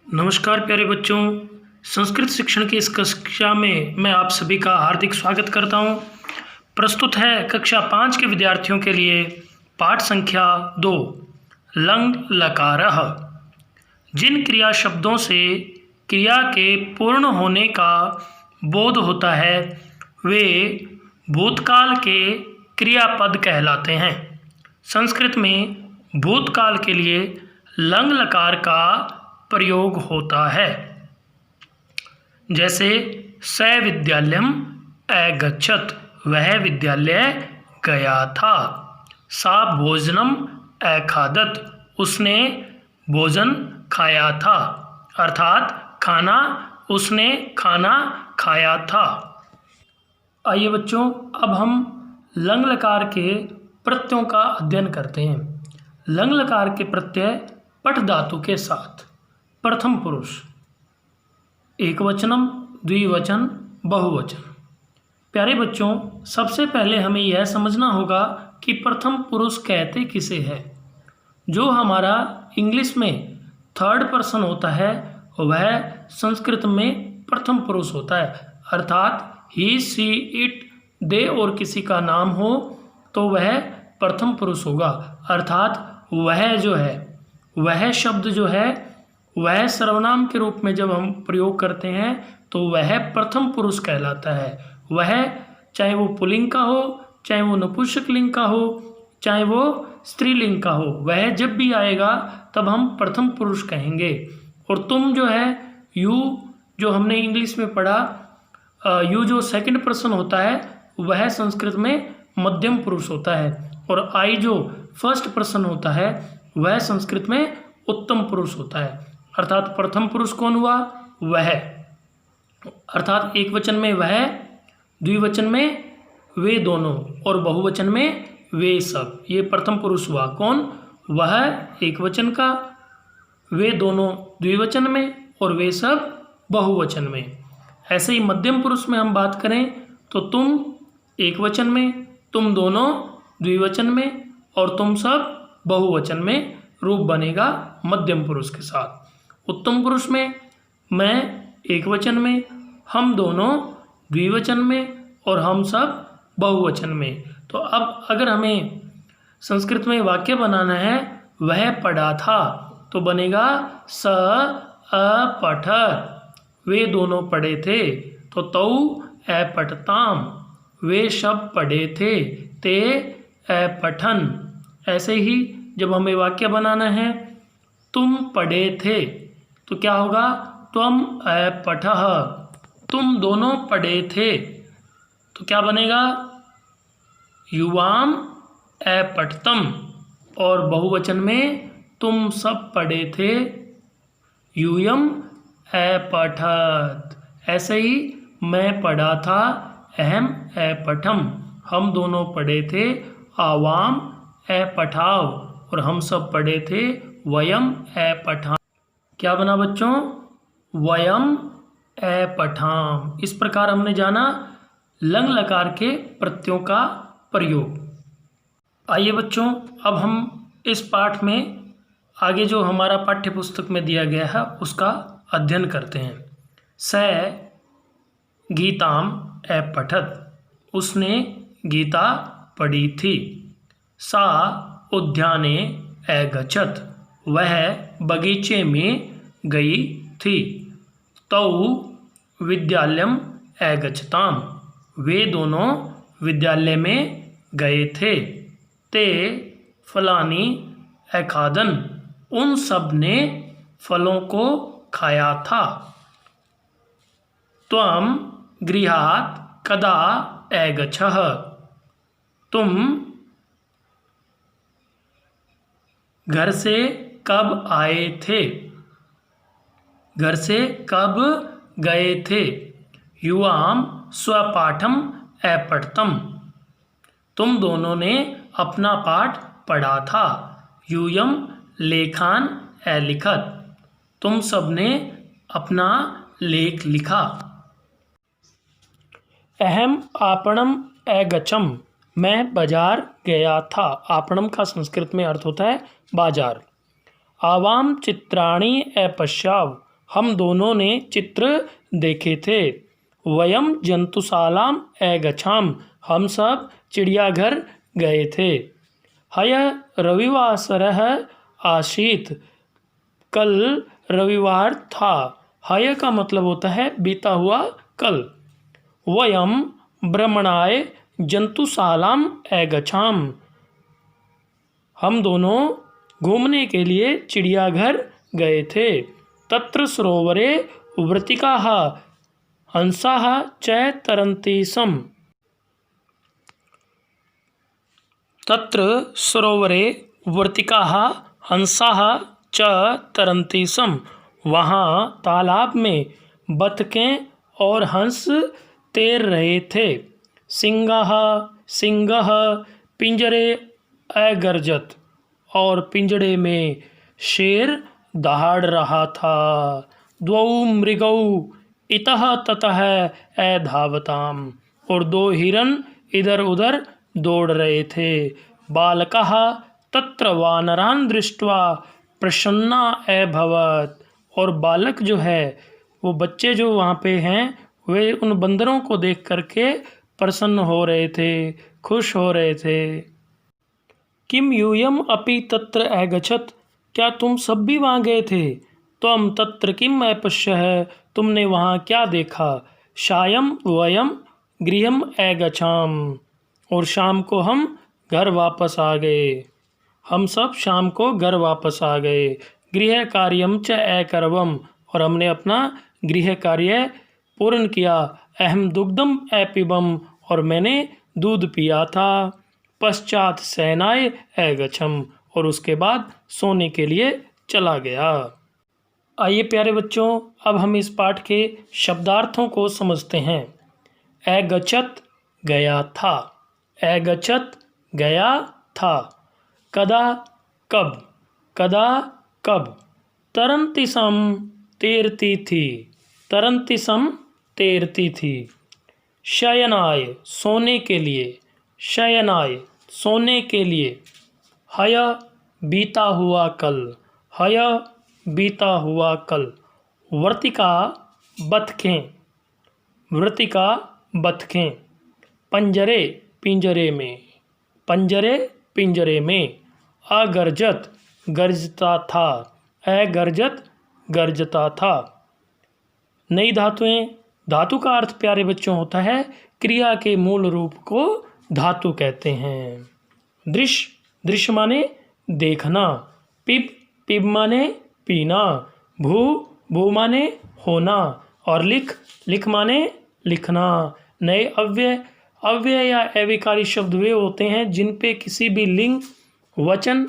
नमस्कार प्यारे बच्चों, संस्कृत शिक्षण की इस कक्षा में मैं आप सभी का हार्दिक स्वागत करता हूं। प्रस्तुत है कक्षा 5 के विद्यार्थियों के लिए पाठ संख्या 2 लंग लकारः। जिन क्रिया शब्दों से क्रिया के पूर्ण होने का बोध होता है वे भूतकाल के क्रियापद कहलाते हैं। संस्कृत में भूतकाल के लिए लंग लकार का प्रयोग होता है। जैसे स विद्यालयम अगच्छत, वह विद्यालय गया था। सा भोजनम अखादत, उसने भोजन खाया था, अर्थात खाना, उसने खाना खाया था। आइए बच्चों, अब हम लंग लकार के प्रत्ययों का अध्ययन करते हैं। लंग लकार के प्रत्यय पठ धातु के साथ। प्रथम पुरुष, एकवचनम, द्विवचन, बहुवचन। प्यारे बच्चों, सबसे पहले हमें यह समझना होगा कि प्रथम पुरुष कहते किसे है। जो हमारा इंग्लिश में थर्ड पर्सन होता है वह संस्कृत में प्रथम पुरुष होता है, अर्थात ही, सी, इट, दे और किसी का नाम हो तो वह प्रथम पुरुष होगा। अर्थात वह जो है, वह शब्द जो है वह सर्वनाम के रूप में जब हम प्रयोग करते हैं तो वह प्रथम पुरुष कहलाता है। वह चाहे वो पुल्लिंग का हो, चाहे वो नपुंसकलिंग का हो, चाहे वो स्त्रीलिंग का हो, वह जब भी आएगा तब हम प्रथम पुरुष कहेंगे। और तुम जो है, यू जो हमने इंग्लिश में पढ़ा, यू जो सेकंड पर्सन होता है वह संस्कृत में मध्यम पुरुष होता है, और आई जो फर्स्ट पर्सन होता है वह संस्कृत में उत्तम पुरुष होता है। अर्थात प्रथम पुरुष कौन हुआ? वह, अर्थात एक वचन में वह, द्विवचन में वे दोनों और बहुवचन में वे सब। ये प्रथम पुरुष हुआ। कौन? वह एक वचन का, वे दोनों द्विवचन में और वे सब बहुवचन में। ऐसे ही मध्यम पुरुष में हम बात करें तो तुम एक वचन में, तुम दोनों द्विवचन में और तुम सब बहुवचन में रूप बनेगा मध्यम पुरुष के साथ। उत्तम पुरुष में मैं एक वचन में, हम दोनों द्विवचन में और हम सब बहुवचन में। तो अब अगर हमें संस्कृत में वाक्य बनाना है वह पढ़ा था तो बनेगा स अपठत, वे दोनों पढ़े थे तो तौ अपठताम, वे सब पढ़े थे ते अपठन। ऐसे ही जब हमें वाक्य बनाना है तुम पढ़े थे तो क्या होगा? त्वम अपठः, तुम दोनों पढ़े थे तो क्या बनेगा? युवाम अपठतम। और बहुवचन में तुम सब पढ़े थे, यूयम अपठत। ऐसे ही मैं पढ़ा था, अहम अपठम, हम दोनों पढ़े थे, आवाम अपठाव, और हम सब पढ़े थे, वयम अपठाम। क्या बना बच्चों? वयम अपठाम। इस प्रकार हमने जाना लंग लकार के प्रत्ययों का प्रयोग। आइए बच्चों, अब हम इस पाठ में आगे जो हमारा पाठ्य पुस्तक में दिया गया है उसका अध्ययन करते हैं। स गीताम अपठत, उसने गीता पढ़ी थी। सा उद्याने अगच्छत, वह बगीचे में गई थी। तौ विद्यालयम अगच्छताम, वे दोनों विद्यालय में गए थे। ते फलानी अखादन, उन सब ने फलों को खाया था। त्वम गृहात् कदा अगच्छः, तुम घर से कब आए थे? घर से कब गए थे? युवाम स्वपाठम अपठतम, तुम दोनों ने अपना पाठ पढ़ा था। यूयम लेखान अलिखत, तुम सब ने अपना लेख लिखा। अहम आपणम अगच्छम, मैं बाजार गया था। आपणम का संस्कृत में अर्थ होता है बाजार। आवाम चित्राणि अपश्याव, हम दोनों ने चित्र देखे थे। वयम जंतुशालाम अगच्छाम, हम सब चिड़ियाघर गए थे। हय रविवासरः आसीत्, कल रविवार था। हय का मतलब होता है बीता हुआ कल। वयम भ्रमणाय जंतुशालाम अगच्छाम, हम दोनों घूमने के लिए चिड़ियाघर गए थे। तत्र सरोवरे वृत्तिकाः हंसाः च तरन्ति स्म, तत्र सरोवरे वृत्तिकाः हंसाः च तरन्ति स्म, वहाँ तालाब में बतखें और हंस तैर रहे थे। सिंहः सिंहः पिंजरे अगर्जत, और पिंजड़े में शेर दहाड़ रहा था। द्वौ मृगौ इतः ततः अधावताम, और दो हिरन इधर उधर दौड़ रहे थे। बालकः तत्र वानरान् दृष्ट्वा प्रसन्ना अभवत्, और बालक जो है वो बच्चे जो वहाँ पे हैं वे उन बंदरों को देख करके प्रसन्न हो रहे थे, खुश हो रहे थे। किम यूयम अपि तत्र अगच्छत, क्या तुम सब भी वहाँ गए थे? त्वम तत्र किम अपश्यः, तुमने वहाँ क्या देखा? सायं वयम गृहम अगच्छाम, और शाम को हम घर वापस आ गए। हम सब शाम को घर वापस आ गए। गृह कार्यम च अकरवम, और हमने अपना गृह कार्य पूर्ण किया। अहम दुग्धम अपिबम, और मैंने दूध पिया था। पश्चात शयनाय अगच्छम, और उसके बाद सोने के लिए चला गया। आइए प्यारे बच्चों, अब हम इस पाठ के शब्दार्थों को समझते हैं। अगच्छत गया था, अगच्छत गया था। कदा कब, कदा कब। तरन्ति सम तैरती थी, तरन्ति सम तैरती थी। शयनाय सोने के लिए, शयनाय सोने के लिए। हय बीता हुआ कल, हय बीता हुआ कल। वर्तिका बतखें, वर्तिका बतखें। पंजरे पिंजरे में, पंजरे पिंजरे में। अगर्जत गरजता था, अगर्जत गरजता था। नई धातुएं। धातु का अर्थ प्यारे बच्चों होता है क्रिया के मूल रूप को धातु कहते हैं। दृश्य, दृश्य माने देखना। पिब, पिब माने पीना। भू, भू माने होना। और लिख, लिख माने लिखना। नए अव्यय, अव्यय या अविकारी शब्द वे होते हैं जिन पे किसी भी लिंग वचन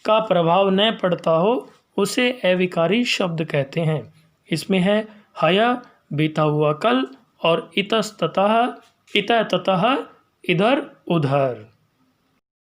का प्रभाव न पड़ता हो, उसे अविकारी शब्द कहते हैं। इसमें है हय बीता हुआ कल, और इतस्ततः, इत ततः इधर उधर।